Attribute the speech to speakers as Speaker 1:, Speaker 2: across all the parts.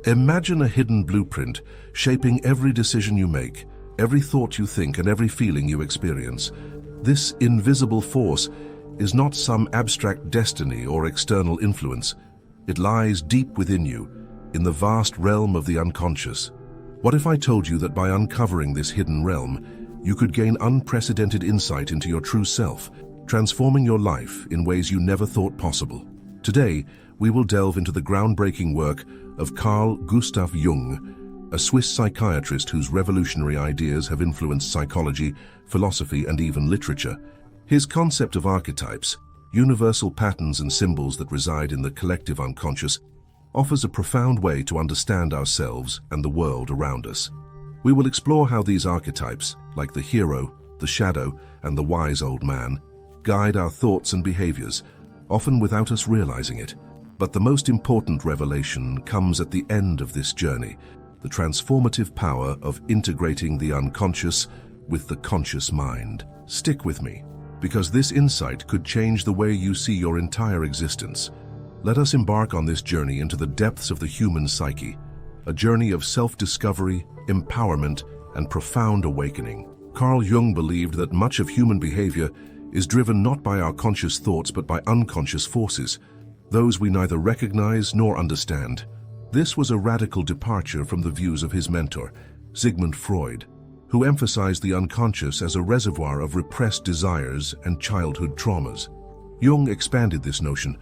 Speaker 1: Imagine a hidden blueprint shaping every decision you make, every thought you think, and every feeling you experience. This invisible force is not some abstract destiny or external influence. It lies deep within you, in the vast realm of the unconscious. What if I told you that by uncovering this hidden realm, you could gain unprecedented insight into your true self, transforming your life in ways you never thought possible? Today, we will delve into the groundbreaking work of Carl Gustav Jung, a Swiss psychiatrist whose revolutionary ideas have influenced psychology, philosophy, and even literature. His concept of archetypes, universal patterns and symbols that reside in the collective unconscious, offers a profound way to understand ourselves and the world around us. We will explore how these archetypes, like the hero, the shadow, and the wise old man, guide our thoughts and behaviors, often without us realizing it. But the most important revelation comes at the end of this journey, the transformative power of integrating the unconscious with the conscious mind. Stick with me, because this insight could change the way you see your entire existence. Let us embark on this journey into the depths of the human psyche, a journey of self-discovery, empowerment, and profound awakening. Carl Jung believed that much of human behavior is driven not by our conscious thoughts but by unconscious forces, those we neither recognize nor understand. This was a radical departure from the views of his mentor, Sigmund Freud, who emphasized the unconscious as a reservoir of repressed desires and childhood traumas. Jung expanded this notion,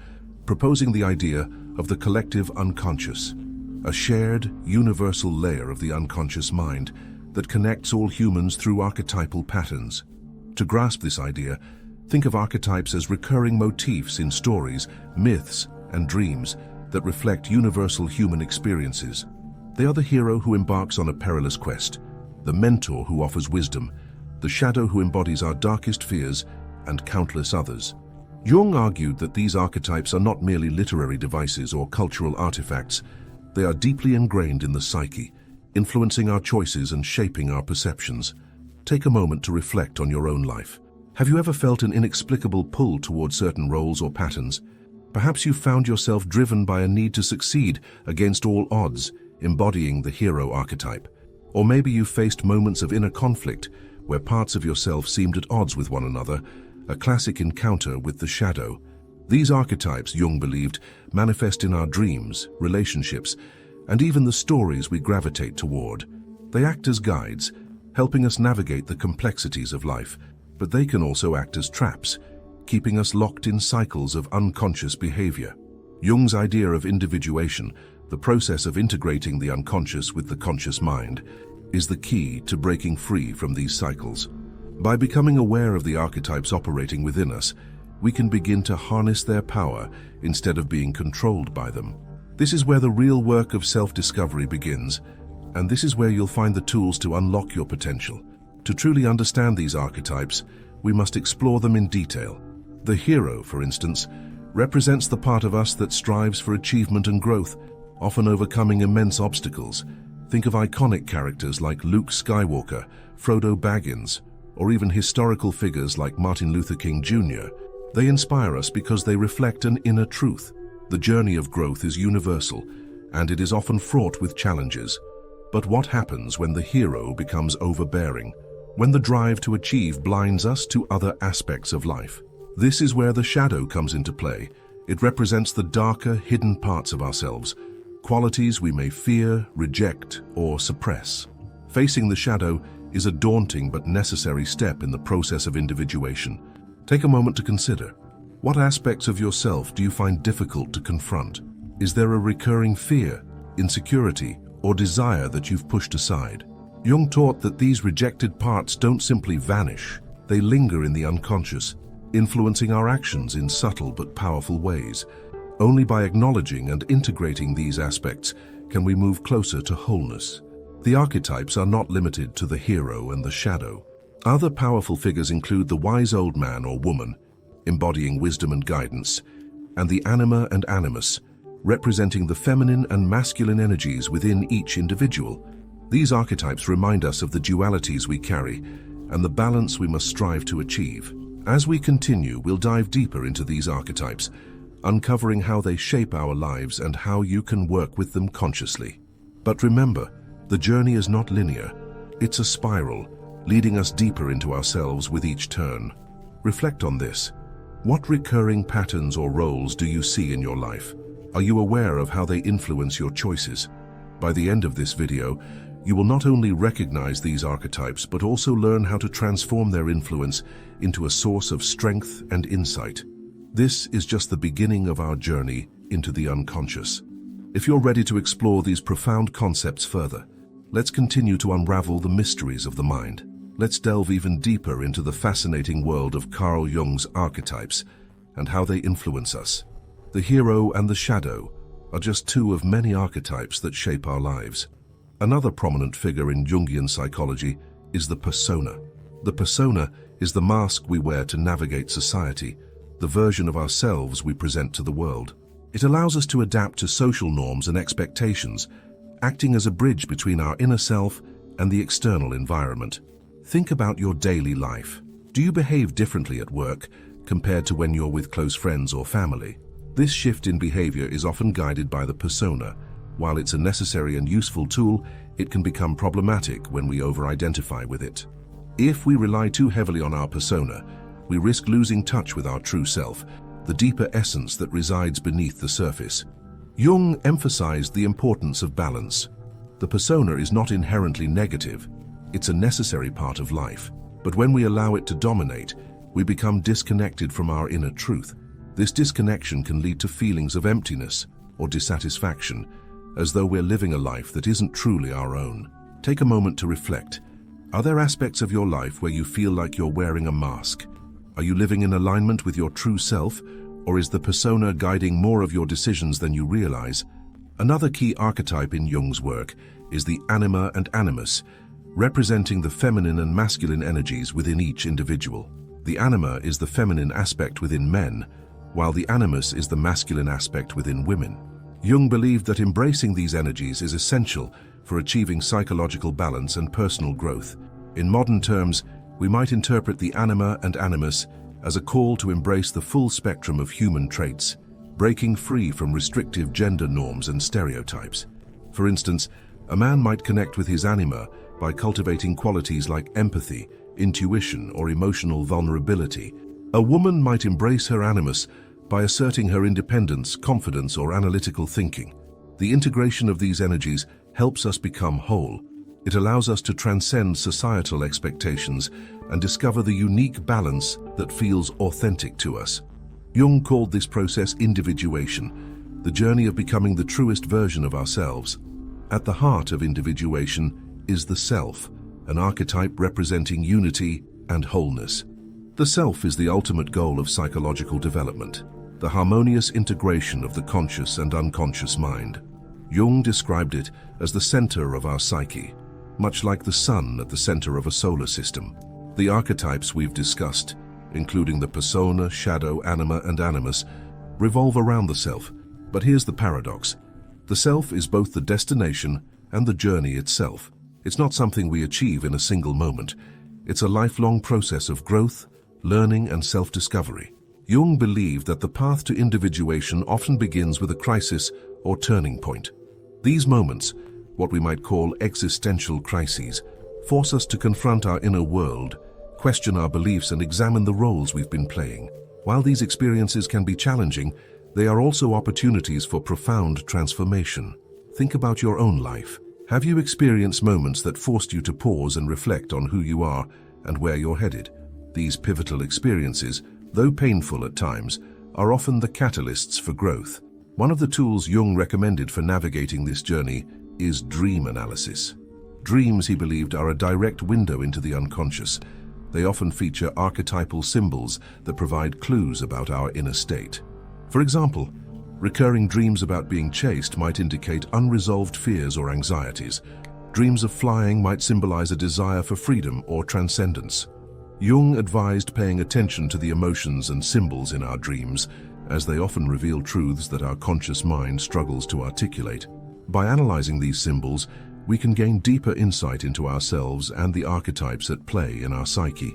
Speaker 1: proposing the idea of the collective unconscious, a shared, universal layer of the unconscious mind that connects all humans through archetypal patterns. To grasp this idea, think of archetypes as recurring motifs in stories, myths, and dreams that reflect universal human experiences. They are the hero who embarks on a perilous quest, the mentor who offers wisdom, the shadow who embodies our darkest fears, and countless others. Jung argued that these archetypes are not merely literary devices or cultural artifacts. They are deeply ingrained in the psyche, influencing our choices and shaping our perceptions. Take a moment to reflect on your own life. Have you ever felt an inexplicable pull toward certain roles or patterns? Perhaps you found yourself driven by a need to succeed against all odds, embodying the hero archetype. Or maybe you faced moments of inner conflict where parts of yourself seemed at odds with one another, a classic encounter with the shadow. These archetypes, Jung believed, manifest in our dreams, relationships, and even the stories we gravitate toward. They act as guides, helping us navigate the complexities of life, but they can also act as traps, keeping us locked in cycles of unconscious behavior. Jung's idea of individuation, the process of integrating the unconscious with the conscious mind, is the key to breaking free from these cycles. By becoming aware of the archetypes operating within us, we can begin to harness their power instead of being controlled by them. This is where the real work of self-discovery begins, and this is where you'll find the tools to unlock your potential. To truly understand these archetypes, we must explore them in detail. The hero, for instance, represents the part of us that strives for achievement and growth, often overcoming immense obstacles. Think of iconic characters like Luke Skywalker, Frodo Baggins, or even historical figures like Martin Luther King Jr. They inspire us because they reflect an inner truth. The journey of growth is universal, and it is often fraught with challenges. But what happens when the hero becomes overbearing? When the drive to achieve blinds us to other aspects of life? This is where the shadow comes into play. It represents the darker, hidden parts of ourselves, qualities we may fear, reject, or suppress. Facing the shadow is a daunting but necessary step in the process of individuation. Take a moment to consider. What aspects of yourself do you find difficult to confront? Is there a recurring fear, insecurity, or desire that you've pushed aside? Jung taught that these rejected parts don't simply vanish, they linger in the unconscious, influencing our actions in subtle but powerful ways. Only by acknowledging and integrating these aspects can we move closer to wholeness. The archetypes are not limited to the hero and the shadow. Other powerful figures include the wise old man or woman, embodying wisdom and guidance, and the anima and animus, representing the feminine and masculine energies within each individual. These archetypes remind us of the dualities we carry and the balance we must strive to achieve. As we continue, we'll dive deeper into these archetypes, uncovering how they shape our lives and how you can work with them consciously. But remember, the journey is not linear. It's a spiral, leading us deeper into ourselves with each turn. Reflect on this. What recurring patterns or roles do you see in your life? Are you aware of how they influence your choices? By the end of this video, you will not only recognize these archetypes, but also learn how to transform their influence into a source of strength and insight. This is just the beginning of our journey into the unconscious. If you're ready to explore these profound concepts further, let's continue to unravel the mysteries of the mind. Let's delve even deeper into the fascinating world of Carl Jung's archetypes and how they influence us. The hero and the shadow are just two of many archetypes that shape our lives. Another prominent figure in Jungian psychology is the persona. The persona is the mask we wear to navigate society, the version of ourselves we present to the world. It allows us to adapt to social norms and expectations, acting as a bridge between our inner self and the external environment. Think about your daily life. Do you behave differently at work compared to when you're with close friends or family? This shift in behavior is often guided by the persona. While it's a necessary and useful tool, it can become problematic when we over-identify with it. If we rely too heavily on our persona, we risk losing touch with our true self, the deeper essence that resides beneath the surface. Jung emphasized the importance of balance. The persona is not inherently negative. It's a necessary part of life. But when we allow it to dominate, we become disconnected from our inner truth. This disconnection can lead to feelings of emptiness or dissatisfaction, as though we're living a life that isn't truly our own. Take a moment to reflect. Are there aspects of your life where you feel like you're wearing a mask? Are you living in alignment with your true self, or is the persona guiding more of your decisions than you realize? Another key archetype in Jung's work is the anima and animus, representing the feminine and masculine energies within each individual. The anima is the feminine aspect within men, while the animus is the masculine aspect within women. Jung believed that embracing these energies is essential for achieving psychological balance and personal growth. In modern terms, we might interpret the anima and animus as a call to embrace the full spectrum of human traits, breaking free from restrictive gender norms and stereotypes. For instance, a man might connect with his anima by cultivating qualities like empathy, intuition, or emotional vulnerability. A woman might embrace her animus by asserting her independence, confidence, or analytical thinking. The integration of these energies helps us become whole. It allows us to transcend societal expectations and discover the unique balance that feels authentic to us. Jung called this process individuation, the journey of becoming the truest version of ourselves. At the heart of individuation is the self, an archetype representing unity and wholeness. The self is the ultimate goal of psychological development, the harmonious integration of the conscious and unconscious mind. Jung described it as the center of our psyche, much like the sun at the center of a solar system. The archetypes we've discussed, including the persona, shadow, anima, and animus, revolve around the self. But here's the paradox. The self is both the destination and the journey itself. It's not something we achieve in a single moment. It's a lifelong process of growth, learning, and self-discovery. Jung believed that the path to individuation often begins with a crisis or turning point. These moments, what we might call existential crises, force us to confront our inner world, question our beliefs, and examine the roles we've been playing. While these experiences can be challenging, they are also opportunities for profound transformation. Think about your own life. Have you experienced moments that forced you to pause and reflect on who you are and where you're headed? These pivotal experiences, though painful at times, are often the catalysts for growth. One of the tools Jung recommended for navigating this journey is dream analysis. Dreams, he believed, are a direct window into the unconscious. They often feature archetypal symbols that provide clues about our inner state. For example, recurring dreams about being chased might indicate unresolved fears or anxieties. Dreams of flying might symbolize a desire for freedom or transcendence. Jung advised paying attention to the emotions and symbols in our dreams, as they often reveal truths that our conscious mind struggles to articulate. By analyzing these symbols, we can gain deeper insight into ourselves and the archetypes at play in our psyche.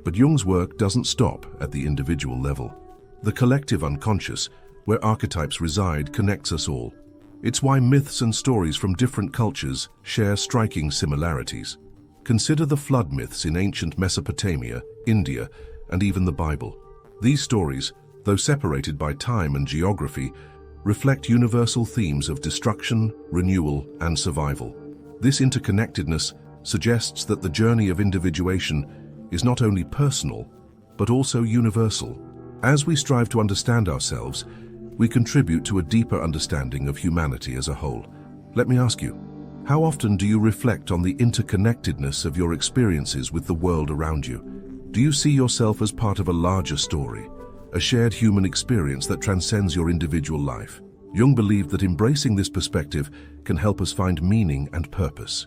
Speaker 1: But Jung's work doesn't stop at the individual level. The collective unconscious, where archetypes reside, connects us all. It's why myths and stories from different cultures share striking similarities. Consider the flood myths in ancient Mesopotamia, India, and even the Bible. These stories, though separated by time and geography, reflect universal themes of destruction, renewal, and survival. This interconnectedness suggests that the journey of individuation is not only personal, but also universal. As we strive to understand ourselves, we contribute to a deeper understanding of humanity as a whole. Let me ask you, how often do you reflect on the interconnectedness of your experiences with the world around you? Do you see yourself as part of a larger story, a shared human experience that transcends your individual life? Jung believed that embracing this perspective can help us find meaning and purpose.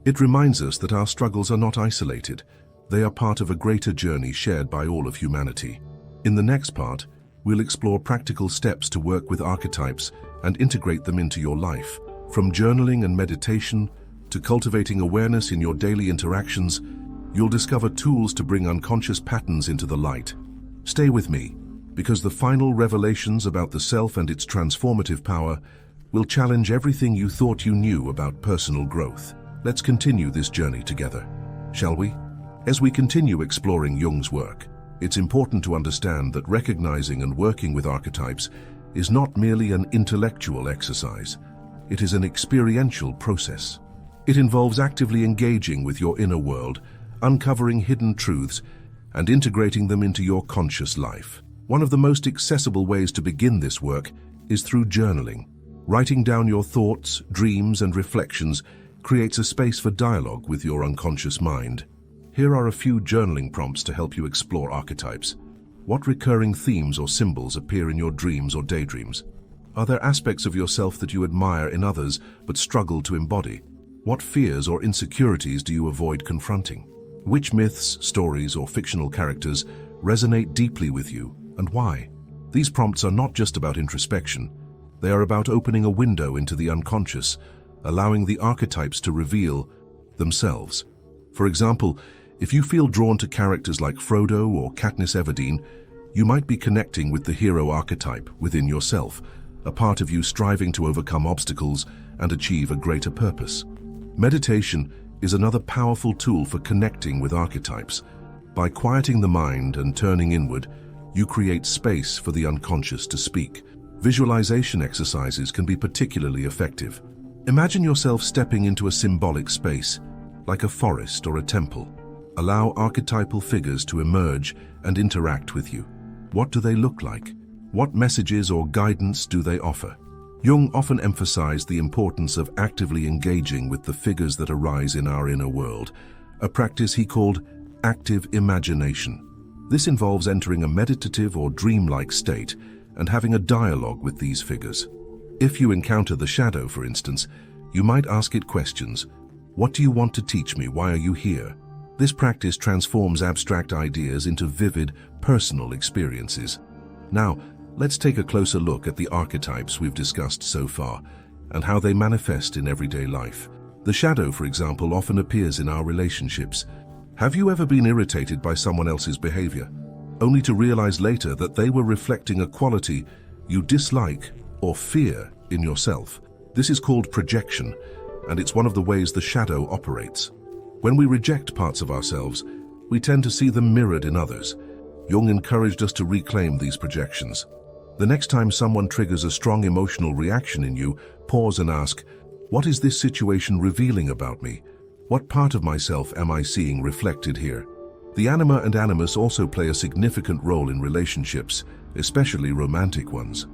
Speaker 1: It reminds us that our struggles are not isolated. They are part of a greater journey shared by all of humanity. In the next part, we'll explore practical steps to work with archetypes and integrate them into your life. From journaling and meditation to cultivating awareness in your daily interactions, you'll discover tools to bring unconscious patterns into the light. Stay with me, because the final revelations about the self and its transformative power will challenge everything you thought you knew about personal growth. Let's continue this journey together, shall we? As we continue exploring Jung's work, it's important to understand that recognizing and working with archetypes is not merely an intellectual exercise. It is an experiential process. It involves actively engaging with your inner world, uncovering hidden truths, and integrating them into your conscious life. One of the most accessible ways to begin this work is through journaling. Writing down your thoughts, dreams, and reflections creates a space for dialogue with your unconscious mind. Here are a few journaling prompts to help you explore archetypes. What recurring themes or symbols appear in your dreams or daydreams? Are there aspects of yourself that you admire in others but struggle to embody? What fears or insecurities do you avoid confronting? Which myths, stories, or fictional characters resonate deeply with you, and why? These prompts are not just about introspection. They are about opening a window into the unconscious, allowing the archetypes to reveal themselves. For example, if you feel drawn to characters like Frodo or Katniss Everdeen, you might be connecting with the hero archetype within yourself, a part of you striving to overcome obstacles and achieve a greater purpose. Meditation is another powerful tool for connecting with archetypes. By quieting the mind and turning inward, you create space for the unconscious to speak. Visualization exercises can be particularly effective. Imagine yourself stepping into a symbolic space, like a forest or a temple. Allow archetypal figures to emerge and interact with you. What do they look like? What messages or guidance do they offer? Jung often emphasized the importance of actively engaging with the figures that arise in our inner world, a practice he called active imagination. This involves entering a meditative or dreamlike state and having a dialogue with these figures. If you encounter the shadow, for instance, you might ask it questions. What do you want to teach me? Why are you here? This practice transforms abstract ideas into vivid, personal experiences. Now, let's take a closer look at the archetypes we've discussed so far and how they manifest in everyday life. The shadow, for example, often appears in our relationships. Have you ever been irritated by someone else's behavior, only to realize later that they were reflecting a quality you dislike or fear in yourself? This is called projection, and it's one of the ways the shadow operates. When we reject parts of ourselves, we tend to see them mirrored in others. Jung encouraged us to reclaim these projections. The next time someone triggers a strong emotional reaction in you, pause and ask, what is this situation revealing about me? What part of myself am I seeing reflected here? The anima and animus also play a significant role in relationships, especially romantic ones.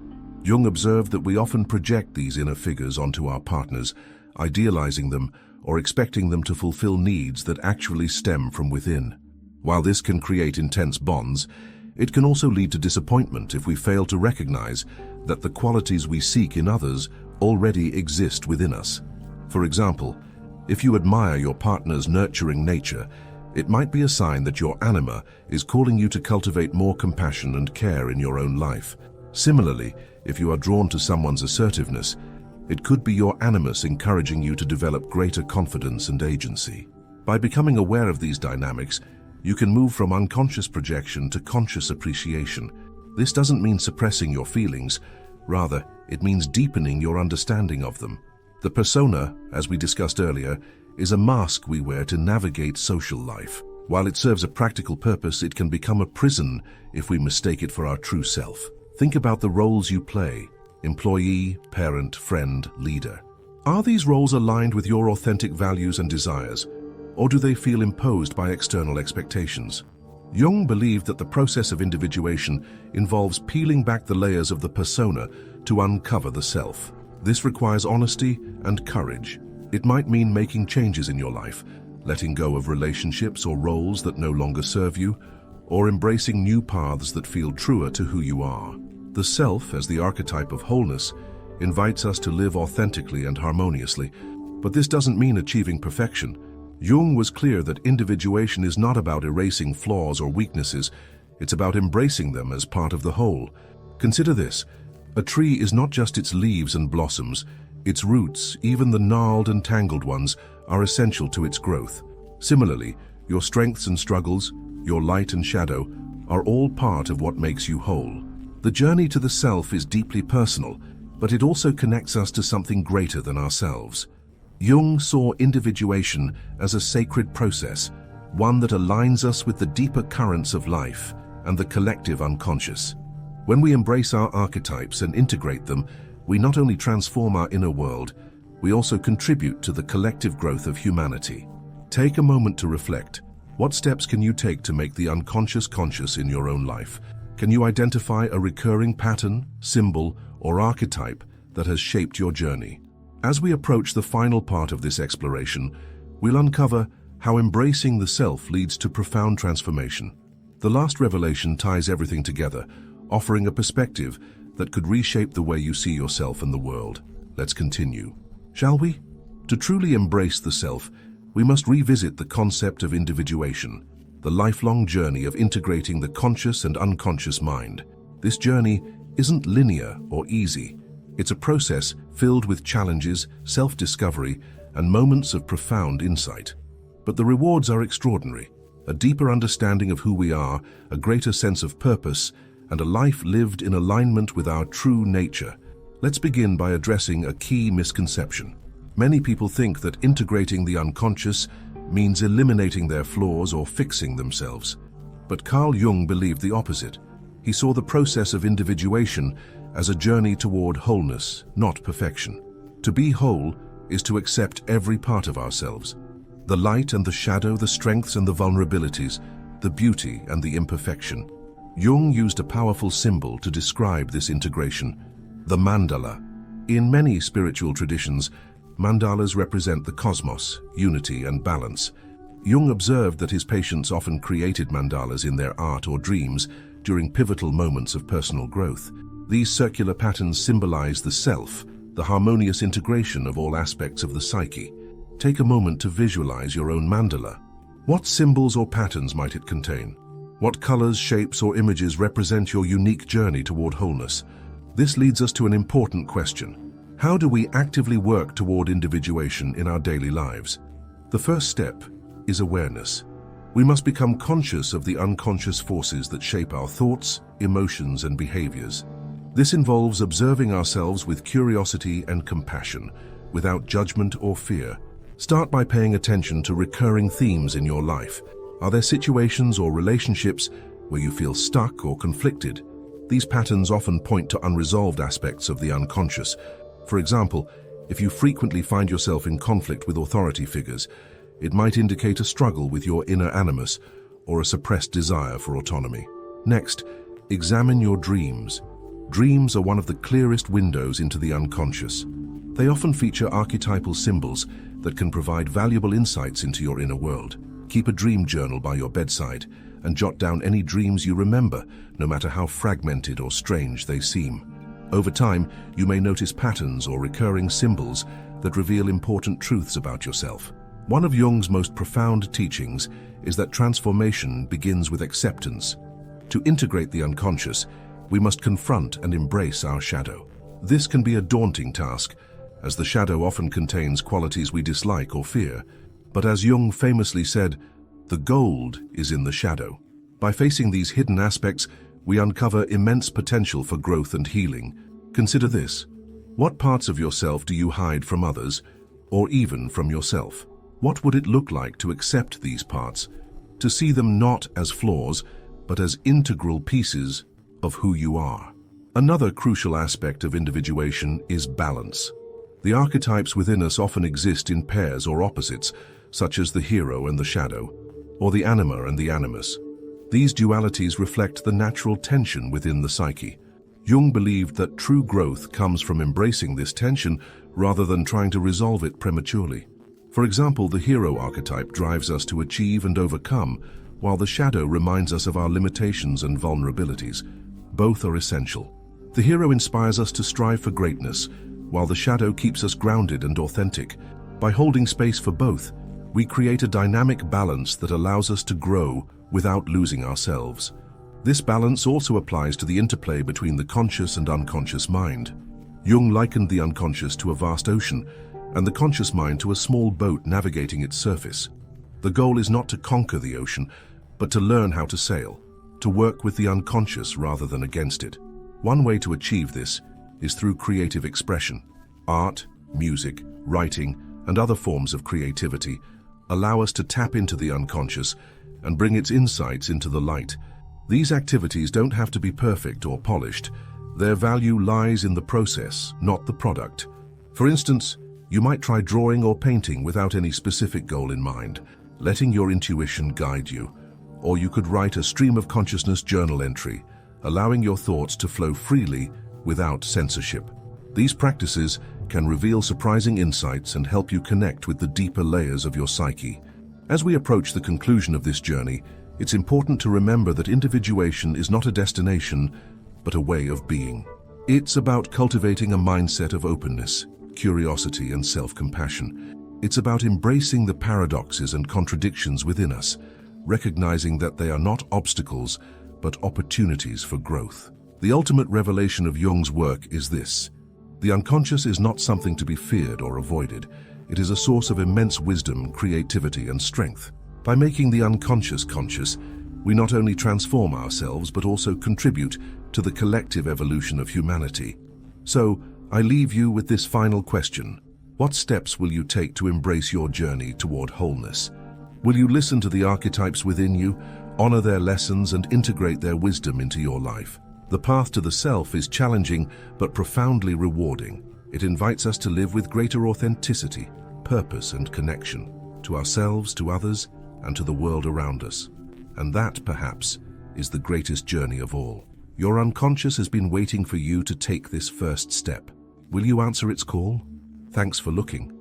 Speaker 1: Jung observed that we often project these inner figures onto our partners, idealizing them or expecting them to fulfill needs that actually stem from within. While this can create intense bonds, it can also lead to disappointment if we fail to recognize that the qualities we seek in others already exist within us. For example, if you admire your partner's nurturing nature, it might be a sign that your anima is calling you to cultivate more compassion and care in your own life. Similarly, if you are drawn to someone's assertiveness, it could be your animus encouraging you to develop greater confidence and agency. By becoming aware of these dynamics, you can move from unconscious projection to conscious appreciation. This doesn't mean suppressing your feelings. Rather, it means deepening your understanding of them. The persona, as we discussed earlier, is a mask we wear to navigate social life. While it serves a practical purpose, it can become a prison if we mistake it for our true self. Think about the roles you play: employee, parent, friend, leader. Are these roles aligned with your authentic values and desires, or do they feel imposed by external expectations? Jung believed that the process of individuation involves peeling back the layers of the persona to uncover the self. This requires honesty and courage. It might mean making changes in your life, letting go of relationships or roles that no longer serve you, or embracing new paths that feel truer to who you are. The self, as the archetype of wholeness, invites us to live authentically and harmoniously, but this doesn't mean achieving perfection. Jung was clear that individuation is not about erasing flaws or weaknesses, it's about embracing them as part of the whole. Consider this: a tree is not just its leaves and blossoms, its roots, even the gnarled and tangled ones, are essential to its growth. Similarly, your strengths and struggles, your light and shadow, are all part of what makes you whole. The journey to the self is deeply personal, but it also connects us to something greater than ourselves. Jung saw individuation as a sacred process, one that aligns us with the deeper currents of life and the collective unconscious. When we embrace our archetypes and integrate them, we not only transform our inner world, we also contribute to the collective growth of humanity. Take a moment to reflect. What steps can you take to make the unconscious conscious in your own life? Can you identify a recurring pattern, symbol, or archetype that has shaped your journey? As we approach the final part of this exploration, we'll uncover how embracing the self leads to profound transformation. The last revelation ties everything together, offering a perspective that could reshape the way you see yourself and the world. Let's continue, shall we? To truly embrace the self, we must revisit the concept of individuation, the lifelong journey of integrating the conscious and unconscious mind. This journey isn't linear or easy. It's a process filled with challenges, self-discovery, and moments of profound insight. But the rewards are extraordinary: a deeper understanding of who we are, a greater sense of purpose, and a life lived in alignment with our true nature. Let's begin by addressing a key misconception. Many people think that integrating the unconscious means eliminating their flaws or fixing themselves. But Carl Jung believed the opposite. He saw the process of individuation as a journey toward wholeness, not perfection. To be whole is to accept every part of ourselves: the light and the shadow, the strengths and the vulnerabilities, the beauty and the imperfection. Jung used a powerful symbol to describe this integration: the mandala. In many spiritual traditions, mandalas represent the cosmos, unity and balance. Jung observed that his patients often created mandalas in their art or dreams during pivotal moments of personal growth. These circular patterns symbolize the self, the harmonious integration of all aspects of the psyche. Take a moment to visualize your own mandala. What symbols or patterns might it contain? What colors, shapes, or images represent your unique journey toward wholeness? This leads us to an important question. How do we actively work toward individuation in our daily lives? The first step is awareness. We must become conscious of the unconscious forces that shape our thoughts, emotions, and behaviors. This involves observing ourselves with curiosity and compassion, without judgment or fear. Start by paying attention to recurring themes in your life. Are there situations or relationships where you feel stuck or conflicted? These patterns often point to unresolved aspects of the unconscious. For example, if you frequently find yourself in conflict with authority figures, it might indicate a struggle with your inner animus or a suppressed desire for autonomy. Next, examine your dreams. Dreams are one of the clearest windows into the unconscious. They often feature archetypal symbols that can provide valuable insights into your inner world. Keep a dream journal by your bedside and jot down any dreams you remember, no matter how fragmented or strange they seem. Over time, you may notice patterns or recurring symbols that reveal important truths about yourself. One of Jung's most profound teachings is that transformation begins with acceptance. To integrate the unconscious, we must confront and embrace our shadow. This can be a daunting task, as the shadow often contains qualities we dislike or fear. But as Jung famously said, the gold is in the shadow. By facing these hidden aspects, we uncover immense potential for growth and healing. Consider this. What parts of yourself do you hide from others, or even from yourself? What would it look like to accept these parts, to see them not as flaws, but as integral pieces of who you are? Another crucial aspect of individuation is balance. The archetypes within us often exist in pairs or opposites, such as the hero and the shadow, or the anima and the animus. These dualities reflect the natural tension within the psyche. Jung believed that true growth comes from embracing this tension rather than trying to resolve it prematurely. For example, the hero archetype drives us to achieve and overcome, while the shadow reminds us of our limitations and vulnerabilities. Both are essential. The hero inspires us to strive for greatness, while the shadow keeps us grounded and authentic. By holding space for both, we create a dynamic balance that allows us to grow without losing ourselves. This balance also applies to the interplay between the conscious and unconscious mind. Jung likened the unconscious to a vast ocean, and the conscious mind to a small boat navigating its surface. The goal is not to conquer the ocean, but to learn how to sail, to work with the unconscious rather than against it. One way to achieve this is through creative expression. Art, music, writing, and other forms of creativity allow us to tap into the unconscious and bring its insights into the light. These activities don't have to be perfect or polished. Their value lies in the process, not the product. For instance, you might try drawing or painting without any specific goal in mind, letting your intuition guide you. Or you could write a stream of consciousness journal entry, allowing your thoughts to flow freely without censorship. These practices can reveal surprising insights and help you connect with the deeper layers of your psyche. As we approach the conclusion of this journey, it's important to remember that individuation is not a destination, but a way of being. It's about cultivating a mindset of openness, curiosity, and self-compassion. It's about embracing the paradoxes and contradictions within us, recognizing that they are not obstacles, but opportunities for growth. The ultimate revelation of Jung's work is this: the unconscious is not something to be feared or avoided. It is a source of immense wisdom, creativity, and strength. By making the unconscious conscious, we not only transform ourselves, but also contribute to the collective evolution of humanity. So, I leave you with this final question. What steps will you take to embrace your journey toward wholeness? Will you listen to the archetypes within you, honor their lessons, and integrate their wisdom into your life? The path to the self is challenging but profoundly rewarding. It invites us to live with greater authenticity, purpose, and connection to ourselves, to others, and to the world around us. And that, perhaps, is the greatest journey of all. Your unconscious has been waiting for you to take this first step. Will you answer its call? Thanks for looking.